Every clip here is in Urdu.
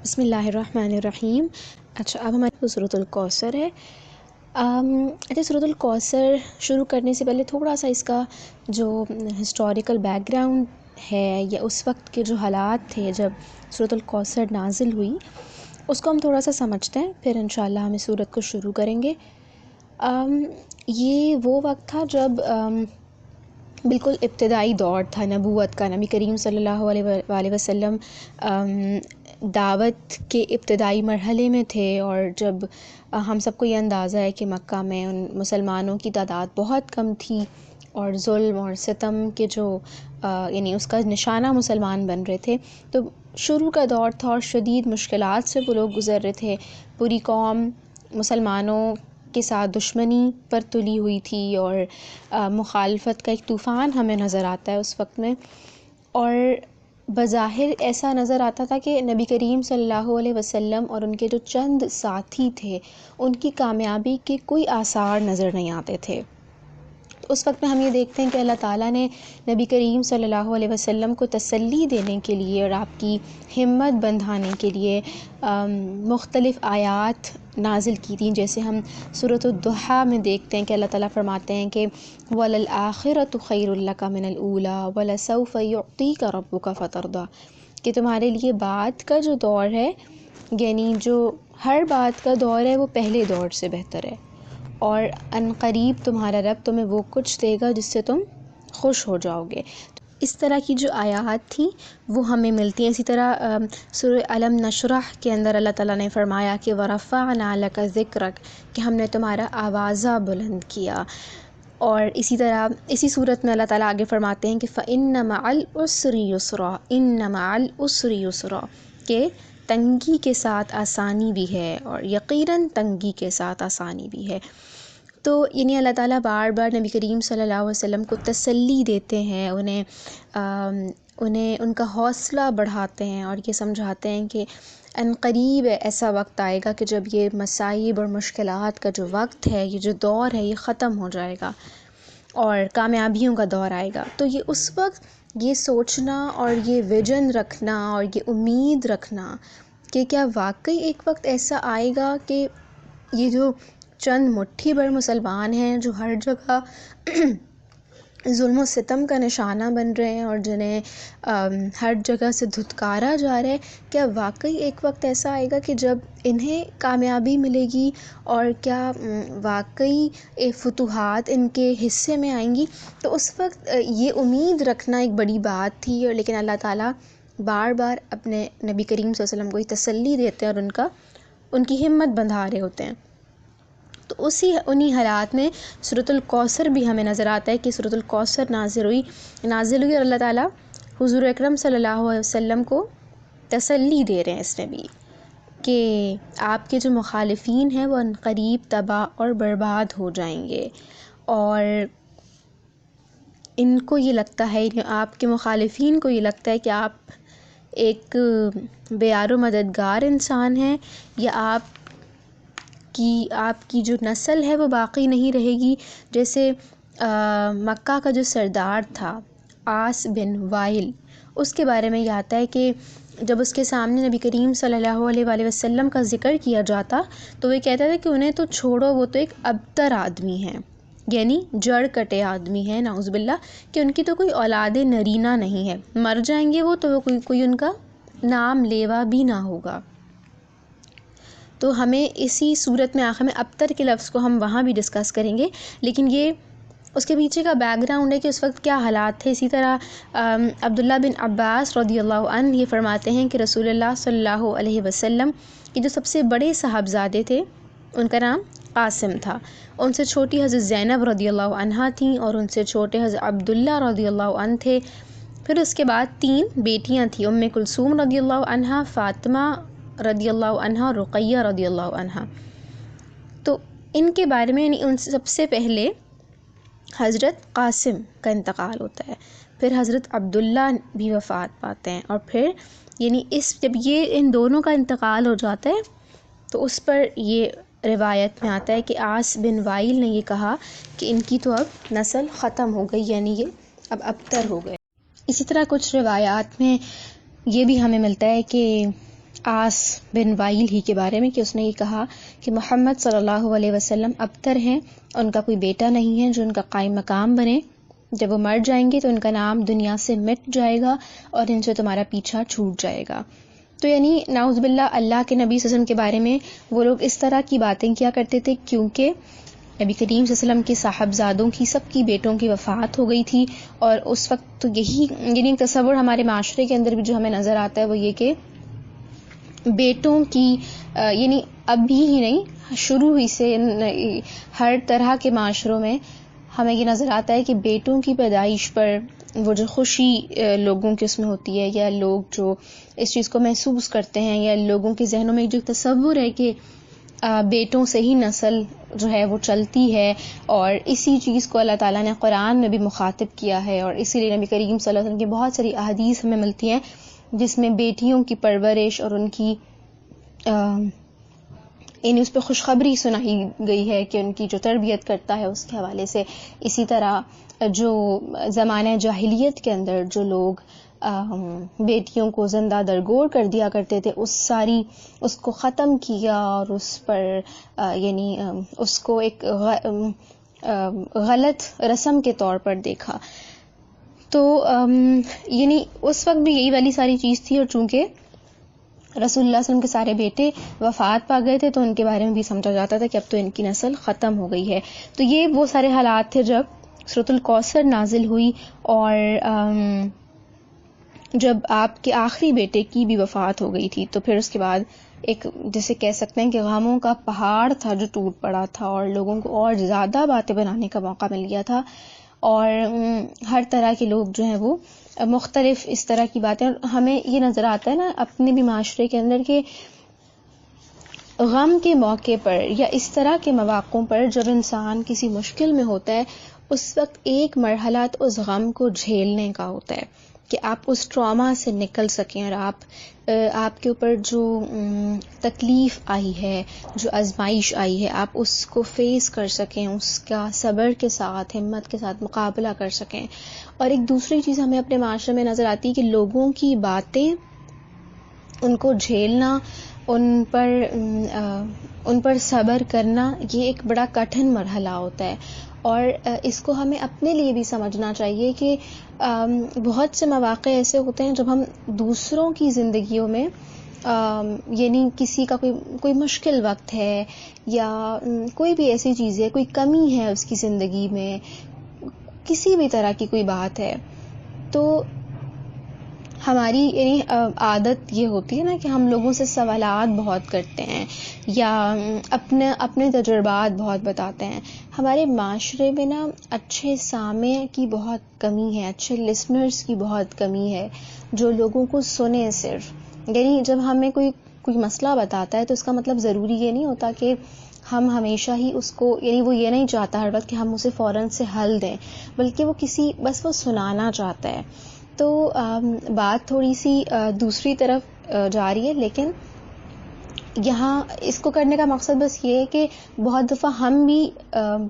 بسم اللہ الرحمن الرحیم۔ اچھا، اب ہمارے پاس سورۃ الکوثر ہے۔ اچھا، سورۃ الکوثر شروع کرنے سے پہلے تھوڑا سا اس کا جو ہسٹوریکل بیک گراؤنڈ ہے یا اس وقت کے جو حالات تھے جب سورۃ الکوثر نازل ہوئی اس کو ہم تھوڑا سا سمجھتے ہیں، پھر انشاءاللہ ہم اس سورت کو شروع کریں گے۔ یہ وہ وقت تھا جب بالکل ابتدائی دور تھا نبوت کا۔ نبی کریم صلی اللہ علیہ وآلہ وسلم دعوت کے ابتدائی مرحلے میں تھے، اور جب ہم سب کو یہ اندازہ ہے کہ مکہ میں ان مسلمانوں کی تعداد بہت کم تھی اور ظلم اور ستم کے جو یعنی اس کا نشانہ مسلمان بن رہے تھے، تو شروع کا دور تھا اور شدید مشکلات سے وہ لوگ گزر رہے تھے۔ پوری قوم مسلمانوں کے ساتھ دشمنی پر تلی ہوئی تھی اور مخالفت کا ایک طوفان ہمیں نظر آتا ہے اس وقت میں، اور بظاہر ایسا نظر آتا تھا کہ نبی کریم صلی اللہ علیہ وسلم اور ان کے جو چند ساتھی تھے ان کی کامیابی کے کوئی آثار نظر نہیں آتے تھے۔ اس وقت میں ہم یہ دیکھتے ہیں کہ اللہ تعالیٰ نے نبی کریم صلی اللہ علیہ وسلم کو تسلی دینے کے لیے اور آپ کی ہمت بندھانے کے لیے مختلف آیات نازل کی تھیں، جیسے ہم سورۃ الضحیٰ میں دیکھتے ہیں کہ اللہ تعالیٰ فرماتے ہیں کہ وَلَلْآخِرَةُ خَيْرٌ لَكَ مِنَ الْأُولَىٰ وَلَسَوْفَ يُعْطِيكَ رَبُّكَ فَتَرْضَىٰ، کہ تمہارے لیے بعد کا جو دور ہے، یعنی جو ہر بات کا دور ہے وہ پہلے دور سے بہتر ہے، اور عنقریب تمہارا رب تمہیں وہ کچھ دے گا جس سے تم خوش ہو جاؤ گے۔ اس طرح کی جو آیات تھیں وہ ہمیں ملتی ہیں۔ اسی طرح سورہ الم نشرح کے اندر اللہ تعالیٰ نے فرمایا کہ وَرَفَعْنَا لَكَ ذِكْرَكَ، کہ ہم نے تمہارا آوازہ بلند کیا۔ اور اسی طرح اسی صورت میں اللہ تعالیٰ آگے فرماتے ہیں کہ فَإِنَّ مَعَ الْعُسْرِ يُسْرًا، إِنَّ مَعَ الْعُسْرِ يُسْرًا، کہ تنگی کے ساتھ آسانی بھی ہے، اور یقیناً تنگی کے ساتھ آسانی بھی ہے۔ تو یعنی اللہ تعالیٰ بار بار نبی کریم صلی اللہ علیہ وسلم کو تسلی دیتے ہیں، انہیں ان کا حوصلہ بڑھاتے ہیں اور یہ سمجھاتے ہیں کہ عنقریب ایسا وقت آئے گا کہ جب یہ مصائب اور مشکلات کا جو وقت ہے، یہ جو دور ہے، یہ ختم ہو جائے گا اور کامیابیوں کا دور آئے گا۔ تو یہ اس وقت یہ سوچنا اور یہ ویژن رکھنا اور یہ امید رکھنا کہ کیا واقعی ایک وقت ایسا آئے گا کہ یہ جو چند مٹھی بھر مسلمان ہیں جو ہر جگہ ظلم و ستم کا نشانہ بن رہے ہیں اور جنہیں ہر جگہ سے دھتکارا جا رہا ہے، کیا واقعی ایک وقت ایسا آئے گا کہ جب انہیں کامیابی ملے گی، اور کیا واقعی فتوحات ان کے حصے میں آئیں گی؟ تو اس وقت یہ امید رکھنا ایک بڑی بات تھی، اور لیکن اللہ تعالیٰ بار بار اپنے نبی کریم صلی اللہ علیہ وسلم کو یہ تسلی دیتے ہیں اور ان کی ہمت بندھا رہے ہوتے ہیں۔ تو انہی حالات میں سورۃ الکوثر بھی ہمیں نظر آتا ہے کہ سورۃ الکوثر نازل ہوئی اور اللہ تعالیٰ حضور اکرم صلی اللہ علیہ وسلم کو تسلی دے رہے ہیں اس میں بھی کہ آپ کے جو مخالفین ہیں وہ عنقریب تباہ اور برباد ہو جائیں گے، اور ان کو یہ لگتا ہے، آپ کے مخالفین کو یہ لگتا ہے کہ آپ ایک بے یار و مددگار انسان ہیں، یا آپ کی جو نسل ہے وہ باقی نہیں رہے گی۔ جیسے مکہ کا جو سردار تھا عاص بن وائل، اس کے بارے میں یہ آتا ہے کہ جب اس کے سامنے نبی کریم صلی اللہ علیہ وآلہ وسلم کا ذکر کیا جاتا تو وہ کہتا تھا کہ انہیں تو چھوڑو، وہ تو ایک ابتر آدمی ہیں، یعنی جڑ کٹے آدمی ہیں، نعوذ باللہ، کہ ان کی تو کوئی اولاد نرینہ نہیں ہے، مر جائیں گے وہ تو کوئی ان کا نام لیوا بھی نہ ہوگا۔ تو ہمیں اسی صورت میں آخر میں ابتر کے لفظ کو ہم وہاں بھی ڈسکس کریں گے، لیکن یہ اس کے پیچھے کا بیک گراؤنڈ ہے کہ اس وقت کیا حالات تھے۔ اسی طرح عبداللہ بن عباس رضی اللہ عنہ یہ فرماتے ہیں کہ رسول اللہ صلی اللہ علیہ وسلم کے جو سب سے بڑے صاحبزادے تھے ان کا نام قاسم تھا، ان سے چھوٹی حضرت زینب رضی اللہ عنہا تھیں، اور ان سے چھوٹے حضرت عبداللہ رضی اللہ عنہ تھے۔ پھر اس کے بعد 3 بیٹیاں تھیں، ام کلثوم رضی اللہ عنہا، فاطمہ رضی اللہ عنہا، رقیہ رضی اللہ عنہا۔ تو ان کے بارے میں یعنی ان سے سب سے پہلے حضرت قاسم کا انتقال ہوتا ہے، پھر حضرت عبداللہ بھی وفات پاتے ہیں، اور پھر یعنی جب یہ ان دونوں کا انتقال ہو جاتا ہے تو اس پر یہ روایت میں آتا ہے کہ عاص بن وائل نے یہ کہا کہ ان کی تو اب نسل ختم ہو گئی، یعنی یہ اب ابتر ہو گئے۔ اسی طرح کچھ روایات میں یہ بھی ہمیں ملتا ہے کہ آس بن وائل ہی کے بارے میں کہ اس نے یہ کہا کہ محمد صلی اللہ علیہ وسلم ابتر ہیں، ان کا کوئی بیٹا نہیں ہے جو ان کا قائم مقام بنے، جب وہ مر جائیں گے تو ان کا نام دنیا سے مٹ جائے گا اور ان سے تمہارا پیچھا چھوٹ جائے گا۔ تو یعنی نعوذ باللہ اللہ کے نبی صلی اللہ علیہ وسلم کے بارے میں وہ لوگ اس طرح کی باتیں کیا کرتے تھے، کیونکہ نبی کریم صلی اللہ علیہ وسلم کے صاحبزادوں کی سب کی بیٹوں کی وفات ہو گئی تھی، اور اس وقت تو یہی یعنی تصور ہمارے معاشرے کے اندر بھی جو ہمیں نظر آتا ہے وہ یہ کہ بیٹوں کی یعنی ابھی ہی نہیں، شروع ہی سے ہر طرح کے معاشروں میں ہمیں یہ نظر آتا ہے کہ بیٹوں کی پیدائش پر وہ جو خوشی لوگوں کے اس میں ہوتی ہے، یا لوگ جو اس چیز کو محسوس کرتے ہیں، یا لوگوں کے ذہنوں میں جو تصور ہے کہ بیٹوں سے ہی نسل جو ہے وہ چلتی ہے، اور اسی چیز کو اللہ تعالیٰ نے قرآن میں بھی مخاطب کیا ہے، اور اسی لیے نبی کریم صلی اللہ علیہ وسلم کی بہت ساری احادیث ہمیں ملتی ہیں جس میں بیٹیوں کی پرورش اور ان کی یعنی اس پہ خوشخبری سنائی گئی ہے کہ ان کی جو تربیت کرتا ہے اس کے حوالے سے۔ اسی طرح جو زمانہ جاہلیت کے اندر جو لوگ بیٹیوں کو زندہ درگور کر دیا کرتے تھے، اس کو ختم کیا اور اس پر یعنی اس کو ایک غلط رسم کے طور پر دیکھا۔ تو یعنی اس وقت بھی یہی والی ساری چیز تھی، اور چونکہ رسول اللہ صلی اللہ علیہ وسلم کے سارے بیٹے وفات پا گئے تھے تو ان کے بارے میں بھی سمجھا جاتا تھا کہ اب تو ان کی نسل ختم ہو گئی ہے۔ تو یہ وہ سارے حالات تھے جب سورۃ الکوثر نازل ہوئی، اور جب آپ کے آخری بیٹے کی بھی وفات ہو گئی تھی، تو پھر اس کے بعد ایک جسے کہہ سکتے ہیں کہ غموں کا پہاڑ تھا جو ٹوٹ پڑا تھا، اور لوگوں کو اور زیادہ باتیں بنانے کا موقع مل گیا تھا، اور ہر طرح کے لوگ جو ہیں وہ مختلف اس طرح کی باتیں، اور ہمیں یہ نظر آتا ہے نا اپنے بھی معاشرے کے اندر کہ غم کے موقع پر یا اس طرح کے مواقعوں پر جب انسان کسی مشکل میں ہوتا ہے، اس وقت ایک مرحلہ تو اس غم کو جھیلنے کا ہوتا ہے کہ آپ اس ٹراما سے نکل سکیں، اور آپ کے اوپر جو تکلیف آئی ہے، جو آزمائش آئی ہے، آپ اس کو فیس کر سکیں، اس کا صبر کے ساتھ، ہمت کے ساتھ مقابلہ کر سکیں۔ اور ایک دوسری چیز ہمیں اپنے معاشرے میں نظر آتی ہے کہ لوگوں کی باتیں، ان کو جھیلنا، ان پر صبر کرنا، یہ ایک بڑا کٹھن مرحلہ ہوتا ہے، اور اس کو ہمیں اپنے لیے بھی سمجھنا چاہیے کہ بہت سے مواقع ایسے ہوتے ہیں جب ہم دوسروں کی زندگیوں میں یعنی کسی کا کوئی مشکل وقت ہے، یا کوئی بھی ایسی چیز ہے، کوئی کمی ہے اس کی زندگی میں، کسی بھی طرح کی کوئی بات ہے، تو ہماری یعنی عادت یہ ہوتی ہے نا کہ ہم لوگوں سے سوالات بہت کرتے ہیں، یا اپنے تجربات بہت بتاتے ہیں۔ ہمارے معاشرے میں نا اچھے سامع کی بہت کمی ہے، اچھے لسنرز کی بہت کمی ہے جو لوگوں کو سنیں صرف۔ یعنی جب ہمیں کوئی مسئلہ بتاتا ہے تو اس کا مطلب ضروری یہ نہیں ہوتا کہ ہم ہمیشہ ہی اس کو، یعنی وہ یہ نہیں چاہتا ہر وقت کہ ہم اسے فوراً سے حل دیں، بلکہ وہ بس وہ سنانا چاہتا ہے۔ تو بات تھوڑی سی دوسری طرف جا رہی ہے، لیکن یہاں اس کو کرنے کا مقصد بس یہ ہے کہ بہت دفعہ ہم بھی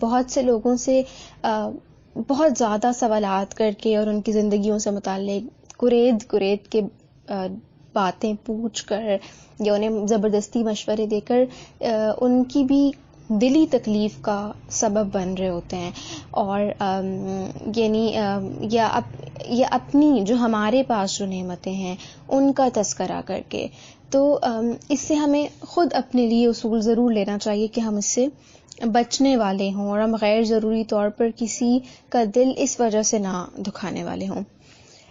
بہت سے لوگوں سے بہت زیادہ سوالات کر کے اور ان کی زندگیوں سے متعلق کریت کے باتیں پوچھ کر یا انہیں زبردستی مشورے دے کر ان کی بھی دلی تکلیف کا سبب بن رہے ہوتے ہیں، اور یعنی یا اپنی جو ہمارے پاس جو نعمتیں ہیں ان کا تذکرہ کر کے۔ تو اس سے ہمیں خود اپنے لیے اصول ضرور لینا چاہیے کہ ہم اس سے بچنے والے ہوں، اور ہم غیر ضروری طور پر کسی کا دل اس وجہ سے نہ دکھانے والے ہوں۔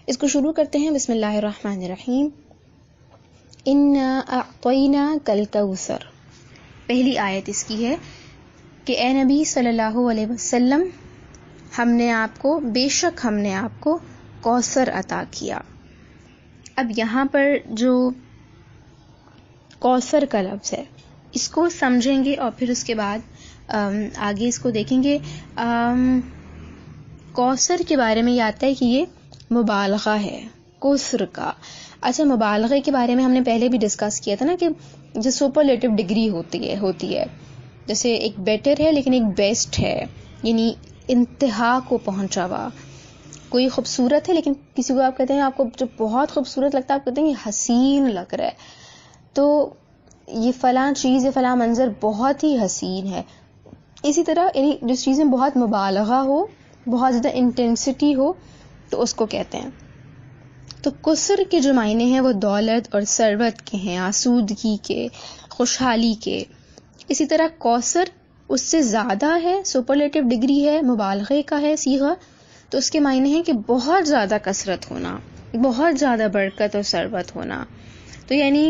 اس کو شروع کرتے ہیں، بسم اللہ الرحمن الرحیم۔ انا اعطیناک الکوثر، پہلی آیت اس کی ہے کہ اے نبی صلی اللہ علیہ وسلم، بے شک ہم نے آپ کو کوثر عطا کیا۔ اب یہاں پر جو کوثر کا لفظ ہے اس کو سمجھیں گے اور پھر اس کے بعد آگے اس کو دیکھیں گے۔ کوثر کے بارے میں یہ آتا ہے کہ یہ مبالغہ ہے کوثر کا۔ اچھا، مبالغے کے بارے میں ہم نے پہلے بھی ڈسکس کیا تھا نا کہ جو سپرلیٹو ڈگری ہوتی ہے، جیسے ایک بیٹر ہے لیکن ایک بیسٹ ہے، یعنی انتہا کو پہنچا ہوا۔ کوئی خوبصورت ہے لیکن کسی کو آپ کہتے ہیں، آپ کو جو بہت خوبصورت لگتا ہے آپ کہتے ہیں یہ حسین لگ رہا ہے، تو یہ فلاں چیز یا فلاں منظر بہت ہی حسین ہے. اسی طرح یعنی جس چیز میں بہت مبالغہ ہو، بہت زیادہ انٹینسٹی ہو، تو اس کو کہتے ہیں. تو کثر کے جو معنی ہیں وہ دولت اور ثروت کے ہیں، آسودگی کے، خوشحالی کے. اسی طرح کوثر اس سے زیادہ ہے، سپرلیٹو ڈگری ہے، مبالغے کا ہے صیغہ، تو اس کے معنی ہیں کہ بہت زیادہ کثرت ہونا، بہت زیادہ برکت اور ثروت ہونا. تو یعنی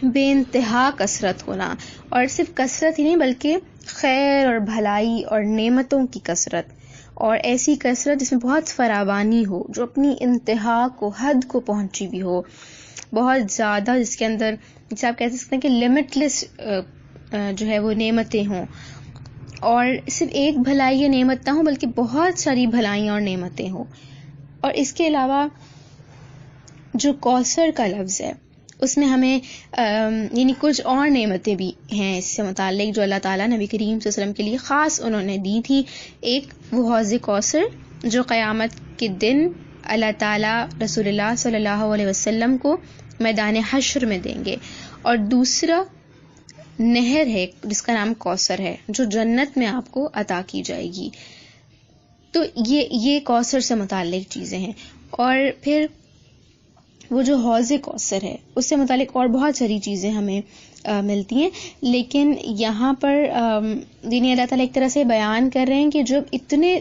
بے انتہا کثرت ہونا، اور صرف کثرت ہی نہیں بلکہ خیر اور بھلائی اور نعمتوں کی کثرت، اور ایسی کثرت جس میں بہت فراوانی ہو، جو اپنی انتہا کو، حد کو پہنچی بھی ہو، بہت زیادہ، جس کے اندر جسے آپ کہہ سکتے ہیں کہ لمٹ لیس جو ہے وہ نعمتیں ہوں، اور صرف ایک بھلائی یا نعمت نہ ہو بلکہ بہت ساری بھلائیاں اور نعمتیں ہوں. اور اس کے علاوہ جو کوثر کا لفظ ہے اس میں ہمیں یعنی کچھ اور نعمتیں بھی ہیں اس سے متعلق جو اللہ تعالیٰ نبی کریم صلی اللہ علیہ وسلم کے لیے خاص انہوں نے دی تھی. ایک وہ حوض کوثر جو قیامت کے دن اللہ تعالیٰ رسول اللہ صلی اللہ علیہ وسلم کو میدان حشر میں دیں گے، اور دوسرا نہر ہے جس کا نام کوثر ہے جو جنت میں آپ کو عطا کی جائے گی. تو یہ کوثر سے متعلق چیزیں ہیں. اور پھر وہ جو حوض کوثر ہے اس سے متعلق اور بہت ساری چیزیں ہمیں ملتی ہیں، لیکن یہاں پر دینی اللہ تعالیٰ ایک طرح سے بیان کر رہے ہیں کہ جب اتنے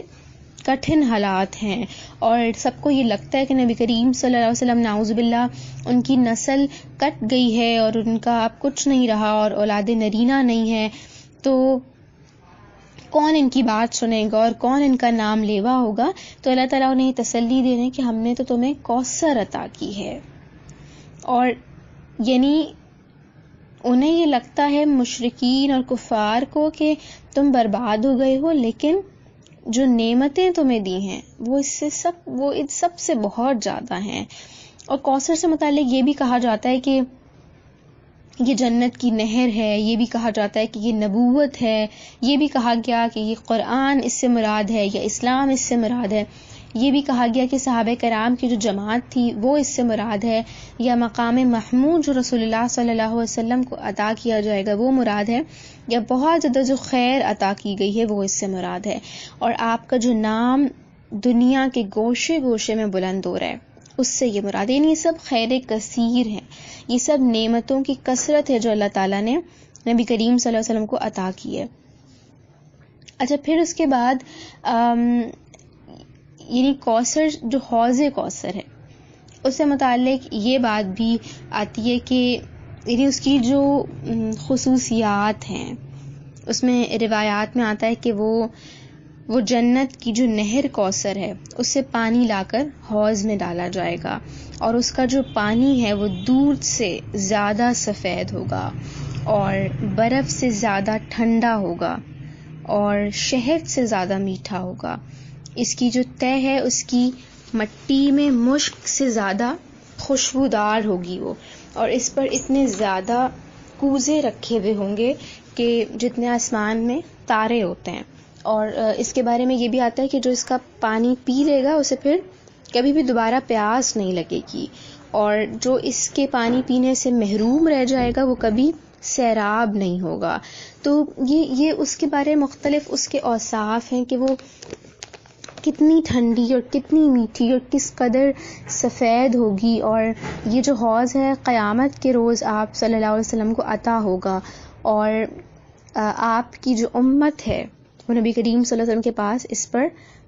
کٹھن حالات ہیں اور سب کو یہ لگتا ہے کہ نبی کریم صلی اللہ علیہ وسلم نعوذ باللہ ان کی نسل کٹ گئی ہے اور ان کا اب کچھ نہیں رہا اور اولاد نرینہ نہیں ہے، تو کون ان کی بات سنے گا اور کون ان کا نام لیوا ہوگا. تو اللہ تعالیٰ انہیں تسلی دے رہے ہیں کہ ہم نے تو تمہیں کوثر عطا کی ہے. اور یعنی انہیں یہ لگتا ہے مشرکین اور کفار کو کہ تم برباد ہو گئے ہو، لیکن جو نعمتیں تمہیں دی ہیں وہ ان سب سے بہت زیادہ ہیں. اور کوثر سے متعلق یہ بھی کہا جاتا ہے کہ یہ جنت کی نہر ہے، یہ بھی کہا جاتا ہے کہ یہ نبوت ہے، یہ بھی کہا گیا کہ یہ قرآن اس سے مراد ہے یا اسلام اس سے مراد ہے، یہ بھی کہا گیا کہ صحابہ کرام کی جو جماعت تھی وہ اس سے مراد ہے، یا مقام محمود جو رسول اللہ صلی اللہ علیہ وسلم کو عطا کیا جائے گا وہ مراد ہے، یا بہت زیادہ جو خیر عطا کی گئی ہے وہ اس سے مراد ہے، اور آپ کا جو نام دنیا کے گوشے گوشے میں بلند ہو رہا ہے اس سے یہ مراد ہے. یعنی یہ سب خیر کثیر ہیں، یہ سب نعمتوں کی کثرت ہے جو اللہ تعالیٰ نے نبی کریم صلی اللہ علیہ وسلم کو عطا کی ہے. اچھا، پھر اس کے بعد یعنی کوثر جو حوض کوثر ہے اس سے متعلق یہ بات بھی آتی ہے کہ یعنی اس کی جو خصوصیات ہیں اس میں روایات میں آتا ہے کہ وہ جنت کی جو نہر کوثر ہے اس سے پانی لا کر حوض میں ڈالا جائے گا، اور اس کا جو پانی ہے وہ دودھ سے زیادہ سفید ہوگا اور برف سے زیادہ ٹھنڈا ہوگا اور شہد سے زیادہ میٹھا ہوگا. اس کی جو تہ ہے اس کی مٹی میں مشک سے زیادہ خوشبودار ہوگی وہ، اور اس پر اتنے زیادہ کوزے رکھے ہوئے ہوں گے کہ جتنے آسمان میں تارے ہوتے ہیں. اور اس کے بارے میں یہ بھی آتا ہے کہ جو اس کا پانی پی لے گا اسے پھر کبھی بھی دوبارہ پیاس نہیں لگے گی، اور جو اس کے پانی پینے سے محروم رہ جائے گا وہ کبھی سیراب نہیں ہوگا. تو یہ اس کے بارے میں مختلف اس کے اوصاف ہیں کہ وہ کتنی ٹھنڈی اور کتنی میٹھی اور کس قدر سفید ہوگی. اور یہ جو حوض ہے قیامت کے روز آپ صلی اللہ علیہ وسلم کو عطا ہوگا، اور آپ کی جو امت ہے وہ نبی کریم صلی اللہ علیہ وسلم کے پاس اس پر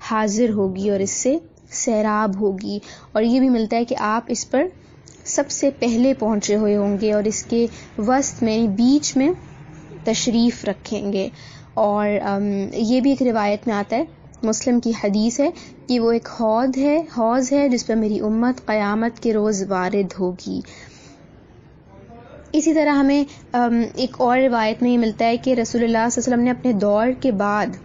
حاضر ہوگی اور اس سے سیراب ہوگی. اور یہ بھی ملتا ہے کہ آپ اس پر سب سے پہلے پہنچے ہوئے ہوں گے اور اس کے وسط میں بیچ میں تشریف رکھیں گے. اور یہ بھی ایک روایت میں آتا ہے، مسلم کی حدیث ہے کہ وہ ایک حوض ہے جس پر میری امت قیامت کے روز وارد ہوگی. اسی طرح ہمیں ایک اور روایت میں یہ ملتا ہے کہ رسول اللہ صلی اللہ علیہ وسلم نے اپنے دور کے بعد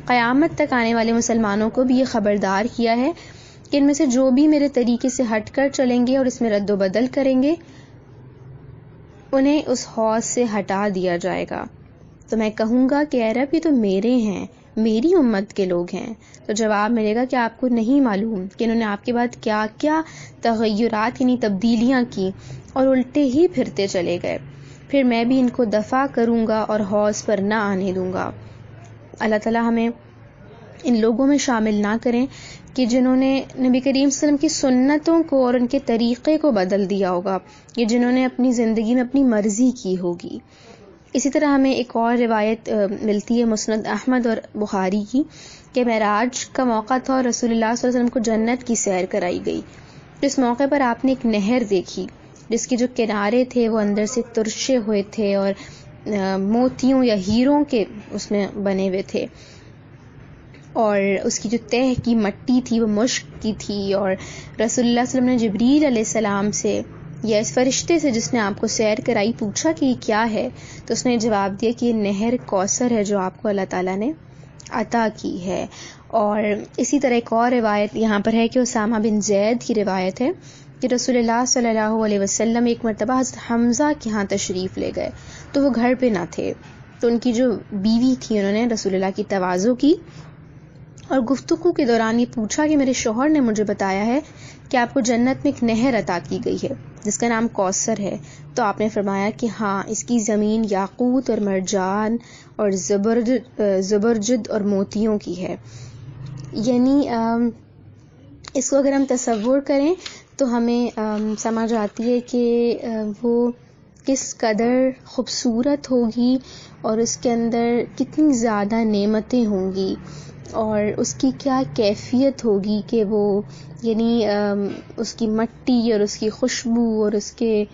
قیامت تک آنے والے مسلمانوں کو بھی یہ خبردار کیا ہے کہ ان میں سے جو بھی میرے طریقے سے ہٹ کر چلیں گے اور اس میں رد و بدل کریں گے انہیں اس حوض سے ہٹا دیا جائے گا. تو میں کہوں گا کہ اے رب یہ تو میرے ہیں، میری امت کے لوگ ہیں. تو جواب ملے گا کہ آپ کو نہیں معلوم کہ انہوں نے آپ کے بعد کیا کیا تغیرات یعنی تبدیلیاں کی، اور الٹے ہی پھرتے چلے گئے، پھر میں بھی ان کو دفع کروں گا اور حوض پر نہ آنے دوں گا۔ اللہ تعالیٰ ہمیں ان لوگوں میں شامل نہ کریں کہ جنہوں نے نبی کریم صلی اللہ علیہ وسلم کی سنتوں کو اور ان کے طریقے کو بدل دیا ہوگا، یا جنہوں نے اپنی زندگی میں اپنی مرضی کی ہوگی۔ اسی طرح ہمیں ایک اور روایت ملتی ہے مسند احمد اور بخاری کی کہ معراج کا موقع تھا اور رسول اللہ صلی اللہ علیہ وسلم کو جنت کی سیر کرائی گئی۔ اس موقع پر آپ نے ایک نہر دیکھی جس کے جو کنارے تھے وہ اندر سے ترشے ہوئے تھے اور موتیوں یا ہیروں کے اس میں بنے ہوئے تھے، اور اس کی جو تہ کی مٹی تھی وہ مشک کی تھی، اور رسول اللہ صلی اللہ علیہ وسلم نے جبریل علیہ السلام سے یا اس فرشتے سے جس نے آپ کو سیر کرائی پوچھا کہ یہ کیا ہے، تو اس نے جواب دیا کہ یہ نہر کوثر ہے جو آپ کو اللہ تعالیٰ نے عطا کی ہے۔ اور اسی طرح ایک اور روایت یہاں پر ہے کہ اسامہ بن زید کی روایت ہے کہ رسول اللہ صلی اللہ علیہ وسلم ایک مرتبہ حضرت حمزہ کے ہاں تشریف لے گئے تو وہ گھر پہ نہ تھے، تو ان کی جو بیوی تھی انہوں نے رسول اللہ کی تواضع کی اور گفتگو کے دوران یہ پوچھا کہ میرے شوہر نے مجھے بتایا ہے کہ آپ کو جنت میں ایک نہر عطا کی گئی ہے جس کا نام کوثر ہے، تو آپ نے فرمایا کہ ہاں، اس کی زمین یاقوت اور مرجان اور زبرجد اور موتیوں کی ہے۔ یعنی اس کو اگر ہم تصور کریں تو ہمیں سمجھ آتی ہے کہ وہ کس قدر خوبصورت ہوگی اور اس کے اندر کتنی زیادہ نعمتیں ہوں گی، اور اس کی کیا کیفیت ہوگی کہ وہ یعنی اس کی مٹی اور اس کی خوشبو اور اس کے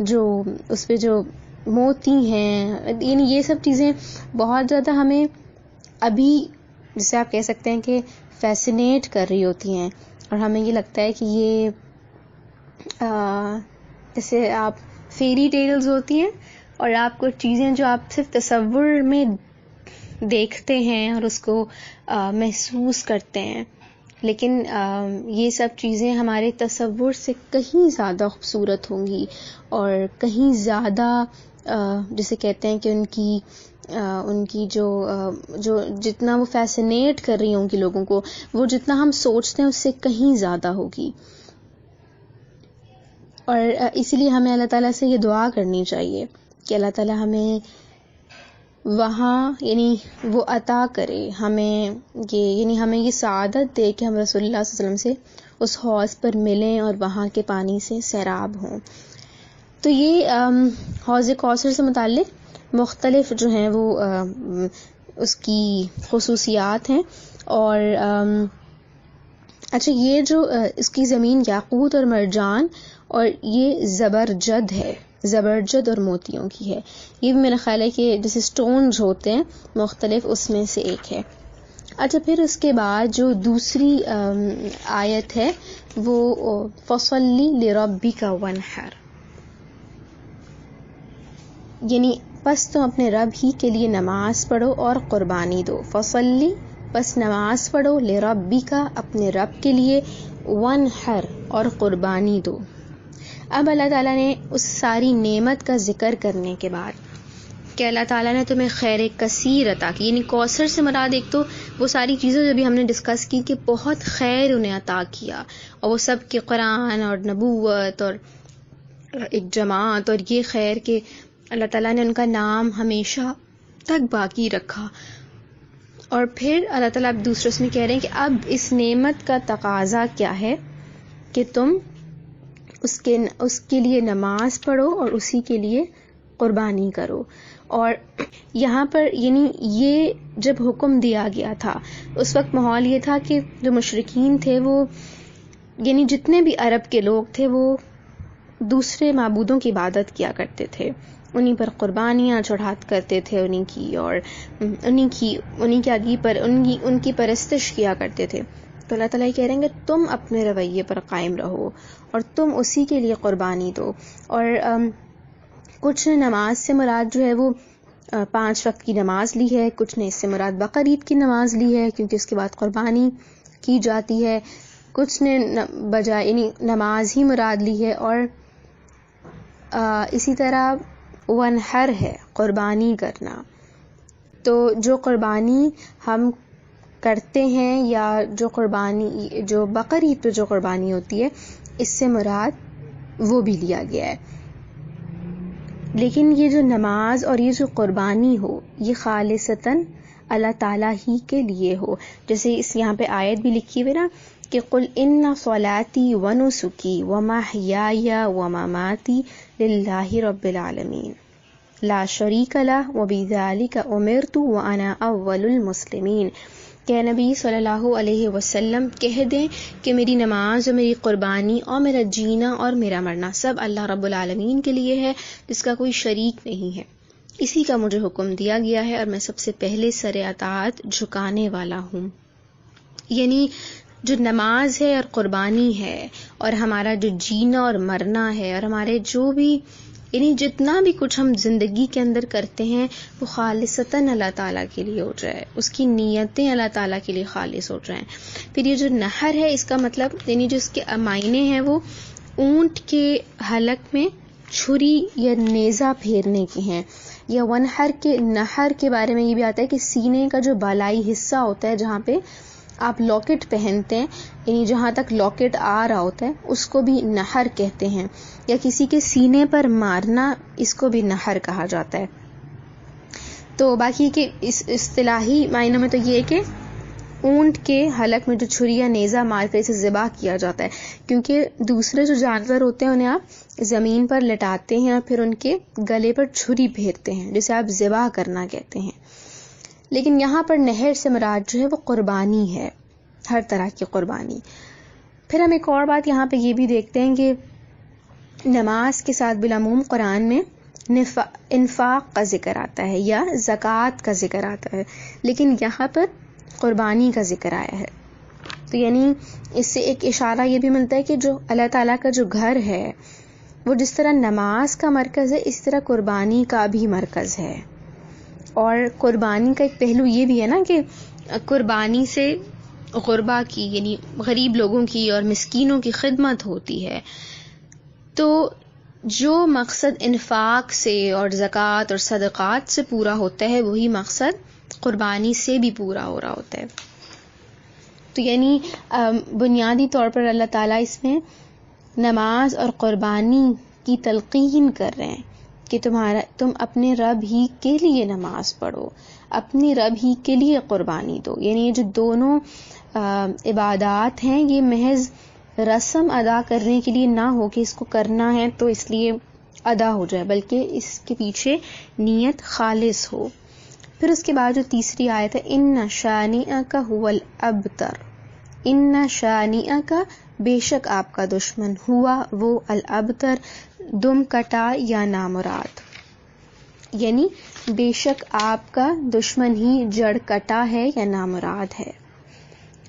جو اس پہ جو موتی ہیں، یعنی یہ سب چیزیں بہت زیادہ ہمیں ابھی جسے آپ کہہ سکتے ہیں کہ فیسینیٹ کر رہی ہوتی ہیں، اور ہمیں یہ لگتا ہے کہ یہ جیسے آپ فیری ٹیلز ہوتی ہیں اور آپ کو چیزیں جو آپ صرف تصور میں دیکھتے ہیں اور اس کو محسوس کرتے ہیں، لیکن یہ سب چیزیں ہمارے تصور سے کہیں زیادہ خوبصورت ہوں گی اور کہیں زیادہ جسے کہتے ہیں کہ ان کی جو جتنا وہ فیسینیٹ کر رہی ہوں گی لوگوں کو، وہ جتنا ہم سوچتے ہیں اس سے کہیں زیادہ ہوگی۔ اور اسی لیے ہمیں اللہ تعالیٰ سے یہ دعا کرنی چاہیے کہ اللہ تعالیٰ ہمیں وہاں یعنی وہ عطا کرے، ہمیں یہ سعادت دے کہ ہم رسول اللہ صلی اللہ علیہ وسلم سے اس حوض پر ملیں اور وہاں کے پانی سے سیراب ہوں۔ تو یہ حوض کوثر سے متعلق مختلف جو ہیں وہ اس کی خصوصیات ہیں، اور اچھا یہ جو اس کی زمین یاقوت اور مرجان اور یہ زبرجد اور موتیوں کی ہے، یہ بھی میرا خیال ہے کہ جیسے سٹونز ہوتے ہیں مختلف، اس میں سے ایک ہے۔ اچھا پھر اس کے بعد جو دوسری آیت ہے وہ فَصَلِّ لِرَبِّكَ وَانْحَرْ، یعنی پس تم اپنے رب ہی کے لیے نماز پڑھو اور قربانی دو۔ فَصَلِّ پس نماز پڑھو، لِرَبِّكَ اپنے رب کے لیے، وَانْحَرْ اور قربانی دو۔ اب اللہ تعالیٰ نے اس ساری نعمت کا ذکر کرنے کے بعد کہ اللہ تعالیٰ نے تمہیں خیر کثیر عطا کی، یعنی کوثر سے مراد ایک تو وہ ساری چیزیں جو بھی ہم نے ڈسکس کی کہ بہت خیر انہیں عطا کیا، اور وہ سب کے قرآن اور نبوت اور ایک جماعت اور یہ خیر کہ اللہ تعالیٰ نے ان کا نام ہمیشہ تک باقی رکھا۔ اور پھر اللہ تعالیٰ اب دوسرے اس میں کہہ رہے ہیں کہ اب اس نعمت کا تقاضا کیا ہے کہ تم اس کے لیے نماز پڑھو اور اسی کے لیے قربانی کرو۔ اور یہاں پر یعنی یہ جب حکم دیا گیا تھا اس وقت ماحول یہ تھا کہ جو مشرکین تھے وہ یعنی جتنے بھی عرب کے لوگ تھے وہ دوسرے معبودوں کی عبادت کیا کرتے تھے، انہی پر قربانیاں چڑھات کرتے تھے انہی کی، اور انہی کے آگے پر ان کی پرستش کیا کرتے تھے۔ تو اللہ تعالیٰ کہہ رہے ہیں کہ تم اپنے رویے پر قائم رہو اور تم اسی کے لیے قربانی دو۔ اور کچھ نے نماز سے مراد جو ہے وہ 5 وقت کی نماز لی ہے، کچھ نے اس سے مراد بقرعید کی نماز لی ہے کیونکہ اس کے بعد قربانی کی جاتی ہے، کچھ نے بجائے یعنی نماز ہی مراد لی ہے، اور اسی طرح ونحر ہے قربانی کرنا۔ تو جو قربانی ہم کرتے ہیں یا جو بقرعید پہ جو قربانی ہوتی ہے اس سے مراد وہ بھی لیا گیا ہے۔ لیکن یہ جو نماز اور یہ جو قربانی ہو یہ خالصتاً اللہ تعالیٰ ہی کے لیے ہو. جیسے اس یہاں پہ آیت بھی لکھی ہوئی نا کہ قل ان صلاتی ونسکی ومحیای ومماتی للہ رب العالمین لا شریک لہ وبذالک امرت وانا اول المسلمین. کہ نبی صلی اللہ علیہ وسلم کہہ دیں کہ میری نماز اور میری قربانی اور میرا جینا اور میرا مرنا سب اللہ رب العالمین کے لیے ہے جس کا کوئی شریک نہیں ہے. اسی کا مجھے حکم دیا گیا ہے اور میں سب سے پہلے سر اطاعت جھکانے والا ہوں. یعنی جو نماز ہے اور قربانی ہے اور ہمارا جو جینا اور مرنا ہے اور ہمارے جو بھی یعنی جتنا بھی کچھ ہم زندگی کے اندر کرتے ہیں وہ خالصتاً اللہ تعالیٰ کے لیے ہو جائے، اس کی نیتیں اللہ تعالیٰ کے لیے خالص ہو جائیں. پھر یہ جو نہر ہے اس کا مطلب یعنی جو اس کے معنی ہیں وہ اونٹ کے حلق میں چھری یا نیزہ پھیرنے کے ہیں. یا ونہر کے نہر کے بارے میں یہ بھی آتا ہے کہ سینے کا جو بالائی حصہ ہوتا ہے جہاں پہ آپ لاکٹ پہنتے ہیں یعنی جہاں تک لاکٹ آ رہا ہوتا ہے اس کو بھی نہر کہتے ہیں. یا کسی کے سینے پر مارنا اس کو بھی نہر کہا جاتا ہے. تو باقی کے اس اصطلاحی معنوں میں تو یہ ہے کہ اونٹ کے حلق میں جو چھری یا نیزہ مار کر اسے ذبح کیا جاتا ہے، کیونکہ دوسرے جو جانور ہوتے ہیں انہیں آپ زمین پر لٹاتے ہیں اور پھر ان کے گلے پر چھری پھیرتے ہیں جسے آپ ذبح کرنا کہتے ہیں. لیکن یہاں پر نہر سے مراد جو ہے وہ قربانی ہے، ہر طرح کی قربانی. پھر ہم ایک اور بات یہاں پہ یہ بھی دیکھتے ہیں کہ نماز کے ساتھ بالعموم قرآن میں انفاق کا ذکر آتا ہے یا زکوٰۃ کا ذکر آتا ہے، لیکن یہاں پر قربانی کا ذکر آیا ہے. تو یعنی اس سے ایک اشارہ یہ بھی ملتا ہے کہ جو اللہ تعالیٰ کا جو گھر ہے وہ جس طرح نماز کا مرکز ہے اس طرح قربانی کا بھی مرکز ہے. اور قربانی کا ایک پہلو یہ بھی ہے نا کہ قربانی سے غربا کی یعنی غریب لوگوں کی اور مسکینوں کی خدمت ہوتی ہے. تو جو مقصد انفاق سے اور زکوٰۃ اور صدقات سے پورا ہوتا ہے وہی مقصد قربانی سے بھی پورا ہو رہا ہوتا ہے. تو یعنی بنیادی طور پر اللہ تعالیٰ اس میں نماز اور قربانی کی تلقین کر رہے ہیں کہ تم اپنے رب ہی کے لیے نماز پڑھو، اپنے رب ہی کے لیے قربانی دو. یعنی یہ جو دونوں عبادات ہیں یہ محض رسم ادا کرنے کے لیے نہ ہو کہ اس کو کرنا ہے تو اس لیے ادا ہو جائے، بلکہ اس کے پیچھے نیت خالص ہو. پھر اس کے بعد جو تیسری آیت ہے ان شانئک هو الابتر، ان شانئک بے شک آپ کا دشمن، ہوا وہ الابتر دم کٹا یا نامراد، یعنی بے شک آپ کا دشمن ہی جڑ کٹا ہے یا نامراد ہے.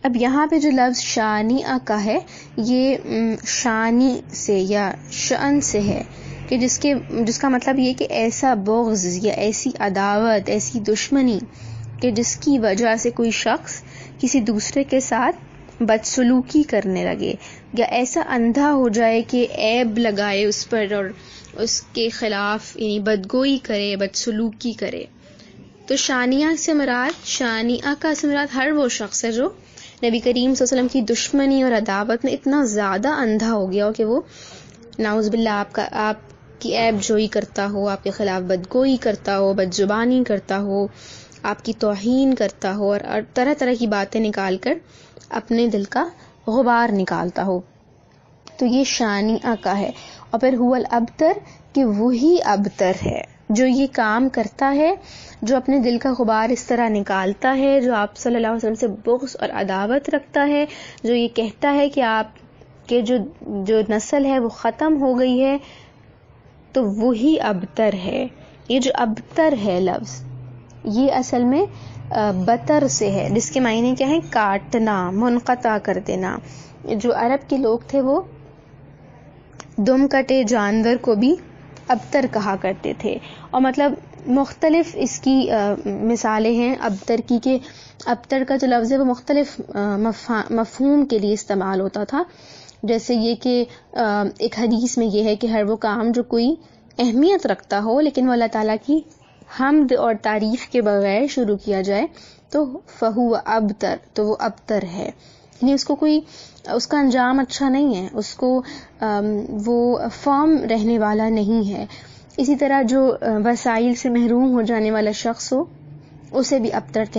اب یہاں پہ جو لفظ شانی کا ہے یہ شانی سے یا شأن سے ہے کہ جس کا مطلب یہ کہ ایسا بغض یا ایسی عداوت، ایسی دشمنی کہ جس کی وجہ سے کوئی شخص کسی دوسرے کے ساتھ بدسلوکی کرنے لگے یا ایسا اندھا ہو جائے کہ عیب لگائے اس پر اور اس کے خلاف یعنی بدگوئی کرے، بدسلوکی کرے. تو شانیہ سے مراد، شانیہ کا سے مراد ہر وہ شخص ہے جو نبی کریم صلی اللہ علیہ وسلم کی دشمنی اور عداوت میں اتنا زیادہ اندھا ہو گیا ہو کہ وہ نعوذ باللہ آپ کی عیب جوئی کرتا ہو، آپ کے خلاف بدگوئی کرتا ہو، بد زبانی کرتا ہو، آپ کی توہین کرتا ہو اور طرح طرح کی باتیں نکال کر اپنے دل کا غبار نکالتا ہو. تو یہ شانیہ کا ہے. اور پھر هو الابتر کہ وہی ابتر ہے جو یہ کام کرتا ہے، جو اپنے دل کا غبار اس طرح نکالتا ہے، جو آپ صلی اللہ علیہ وسلم سے بغض اور عداوت رکھتا ہے، جو یہ کہتا ہے کہ آپ کے جو نسل ہے وہ ختم ہو گئی ہے، تو وہی ابتر ہے. یہ جو ابتر ہے لفظ یہ اصل میں بتر سے ہے جس کے معنی کیا ہے؟ کاٹنا، منقطع کر دینا. جو عرب کے لوگ تھے وہ دم کٹے جانور کو بھی ابتر کہا کرتے تھے. اور مطلب مختلف اس کی مثالیں ہیں ابتر کی کہ ابتر کا جو لفظ ہے وہ مختلف مفہوم کے لیے استعمال ہوتا تھا. جیسے یہ کہ ایک حدیث میں یہ ہے کہ ہر وہ کام جو کوئی اہمیت رکھتا ہو لیکن وہ اللہ تعالیٰ کی حمد اور تعریف کے بغیر شروع کیا جائے تو فہو ابتر، تو وہ ابتر ہے. یعنی اس کا انجام اچھا نہیں ہے، اس کو وہ فارم رہنے والا نہیں ہے. اسی طرح جو وسائل سے محروم ہو جانے والا شخص ہو اسے بھی ابتر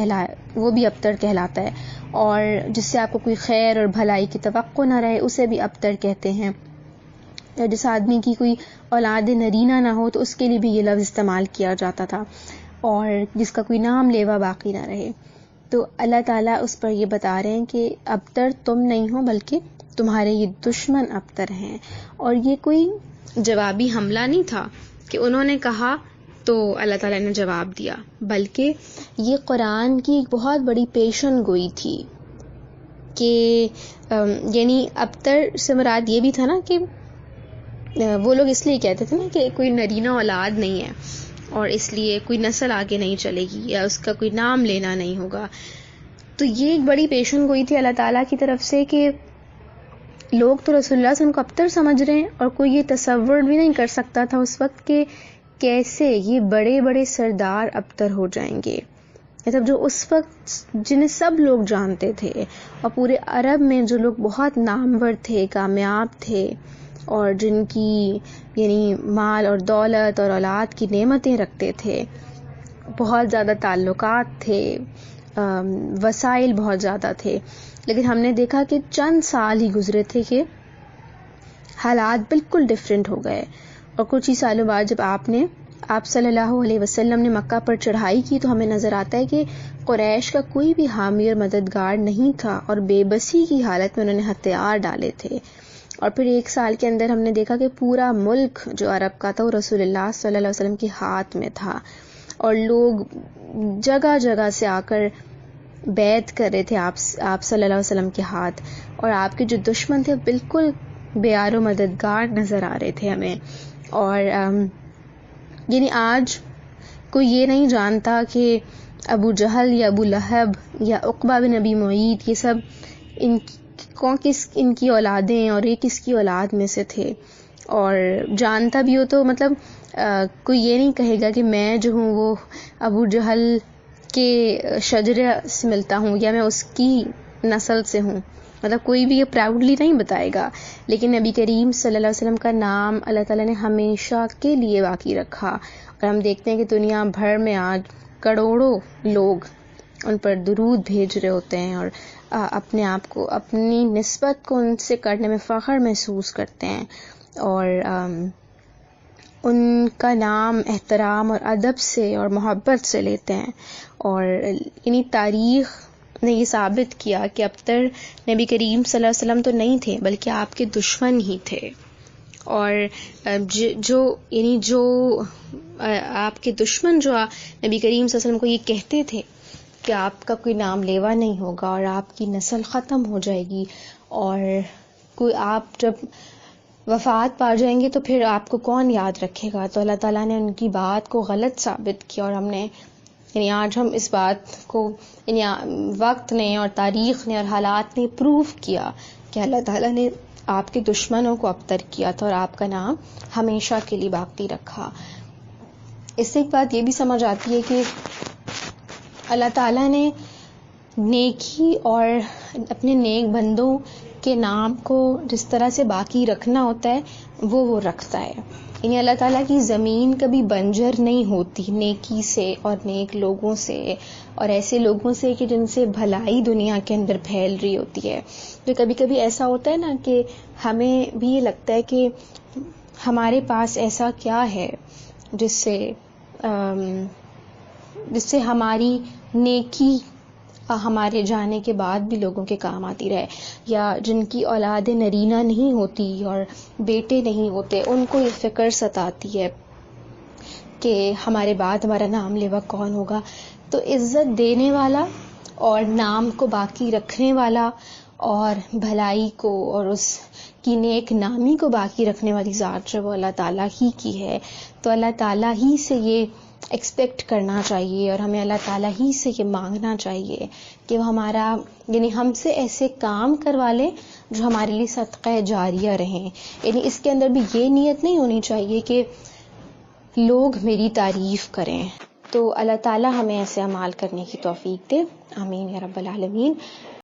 وہ بھی ابتر کہلاتا ہے، اور جس سے آپ کو کوئی خیر اور بھلائی کی توقع نہ رہے اسے بھی ابتر کہتے ہیں. جس آدمی کی کوئی اولاد نرینہ نہ ہو تو اس کے لیے بھی یہ لفظ استعمال کیا جاتا تھا، اور جس کا کوئی نام لیوا باقی نہ رہے. تو اللہ تعالیٰ اس پر یہ بتا رہے ہیں کہ ابتر تم نہیں ہو بلکہ تمہارے یہ دشمن ابتر ہیں. اور یہ کوئی جوابی حملہ نہیں تھا کہ انہوں نے کہا تو اللہ تعالیٰ نے جواب دیا، بلکہ یہ قرآن کی ایک بہت بڑی پیشن گوئی تھی کہ یعنی ابتر سے مراد یہ بھی تھا نا کہ وہ لوگ اس لیے کہتے تھے نا کہ کوئی نرینہ اولاد نہیں ہے اور اس لیے کوئی نسل آگے نہیں چلے گی یا اس کا کوئی نام لینا نہیں ہوگا. تو یہ ایک بڑی پیشن گوئی تھی اللہ تعالیٰ کی طرف سے کہ لوگ تو رسول اللہ صلی اللہ علیہ وسلم کو ابتر سمجھ رہے ہیں، اور کوئی یہ تصور بھی نہیں کر سکتا تھا اس وقت کہ کیسے یہ بڑے بڑے سردار ابتر ہو جائیں گے. مطلب جو اس وقت جنہیں سب لوگ جانتے تھے، اور پورے عرب میں جو لوگ بہت نامور تھے، کامیاب تھے، اور جن کی یعنی مال اور دولت اور اولاد کی نعمتیں رکھتے تھے، بہت زیادہ تعلقات تھے، وسائل بہت زیادہ تھے، لیکن ہم نے دیکھا کہ چند سال ہی گزرے تھے کہ حالات بالکل ڈیفرنٹ ہو گئے. اور کچھ ہی سالوں بعد جب آپ صلی اللہ علیہ وسلم نے مکہ پر چڑھائی کی تو ہمیں نظر آتا ہے کہ قریش کا کوئی بھی حامی اور مددگار نہیں تھا، اور بے بسی کی حالت میں انہوں نے ہتھیار ڈالے تھے. اور پھر 1 سال کے اندر ہم نے دیکھا کہ پورا ملک جو عرب کا تھا وہ رسول اللہ صلی اللہ علیہ وسلم کے ہاتھ میں تھا، اور لوگ جگہ جگہ سے آ کر بیعت کر رہے تھے آپ صلی اللہ علیہ وسلم کے ہاتھ، اور آپ کے جو دشمن تھے بالکل بیار و مددگار نظر آ رہے تھے ہمیں. اور یعنی آج کوئی یہ نہیں جانتا کہ ابو جہل یا ابو لہب یا عقبہ بن ابی معیط یہ سب ان کی اولادیں اور یہ کس کی اولاد میں سے تھے. اور جانتا بھی ہو تو مطلب کوئی یہ نہیں کہے گا کہ میں جو ہوں وہ ابو جہل کے شجرے سے ملتا ہوں یا میں اس کی نسل سے ہوں، مطلب کوئی بھی یہ پراؤڈلی نہیں بتائے گا. لیکن نبی کریم صلی اللہ علیہ وسلم کا نام اللہ تعالیٰ نے ہمیشہ کے لیے باقی رکھا، اور ہم دیکھتے ہیں کہ دنیا بھر میں آج کروڑوں لوگ ان پر درود بھیج رہے ہوتے ہیں، اور اپنے آپ کو، اپنی نسبت کو ان سے کرنے میں فخر محسوس کرتے ہیں، اور ان کا نام احترام اور ادب سے اور محبت سے لیتے ہیں. اور یعنی تاریخ نے یہ ثابت کیا کہ ابتر نبی کریم صلی اللہ علیہ وسلم تو نہیں تھے بلکہ آپ کے دشمن ہی تھے. اور جو آپ کے دشمن جو نبی کریم صلی اللہ علیہ وسلم کو یہ کہتے تھے کہ آپ کا کوئی نام لیوا نہیں ہوگا اور آپ کی نسل ختم ہو جائے گی، اور کوئی آپ جب وفات پا جائیں گے تو پھر آپ کو کون یاد رکھے گا، تو اللہ تعالیٰ نے ان کی بات کو غلط ثابت کیا. اور ہم نے آج ہم اس بات کو وقت نے اور تاریخ نے اور حالات نے پروف کیا کہ اللہ تعالیٰ نے آپ کے دشمنوں کو ابتر کیا تھا اور آپ کا نام ہمیشہ کے لیے باقی رکھا. اس سے ایک بات یہ بھی سمجھ آتی ہے کہ اللہ تعالیٰ نے نیکی اور اپنے نیک بندوں کے نام کو جس طرح سے باقی رکھنا ہوتا ہے وہ رکھتا ہے. یعنی اللہ تعالیٰ کی زمین کبھی بنجر نہیں ہوتی نیکی سے اور نیک لوگوں سے اور ایسے لوگوں سے کہ جن سے بھلائی دنیا کے اندر پھیل رہی ہوتی ہے. تو کبھی کبھی ایسا ہوتا ہے نا کہ ہمیں بھی یہ لگتا ہے کہ ہمارے پاس ایسا کیا ہے جس سے ہماری نیکی ہمارے جانے کے بعد بھی لوگوں کے کام آتی رہے، یا جن کی اولاد نرینہ نہیں ہوتی اور بیٹے نہیں ہوتے ان کو یہ فکر ستاتی ہے کہ ہمارے بعد ہمارا نام لیوا کون ہوگا. تو عزت دینے والا اور نام کو باقی رکھنے والا اور بھلائی کو اور اس کی نیک نامی کو باقی رکھنے والی ذات جو وہ اللہ تعالیٰ ہی کی ہے. تو اللہ تعالیٰ ہی سے یہ ایکسپیکٹ کرنا چاہیے اور ہمیں اللہ تعالیٰ ہی سے یہ مانگنا چاہیے کہ وہ ہمارا ہم سے ایسے کام کروا لیں جو ہمارے لیے صدقہ جاریہ رہیں. اس کے اندر بھی یہ نیت نہیں ہونی چاہیے کہ لوگ میری تعریف کریں. تو اللہ تعالیٰ ہمیں ایسے اعمال کرنے کی توفیق دے. آمین یا رب العالمین.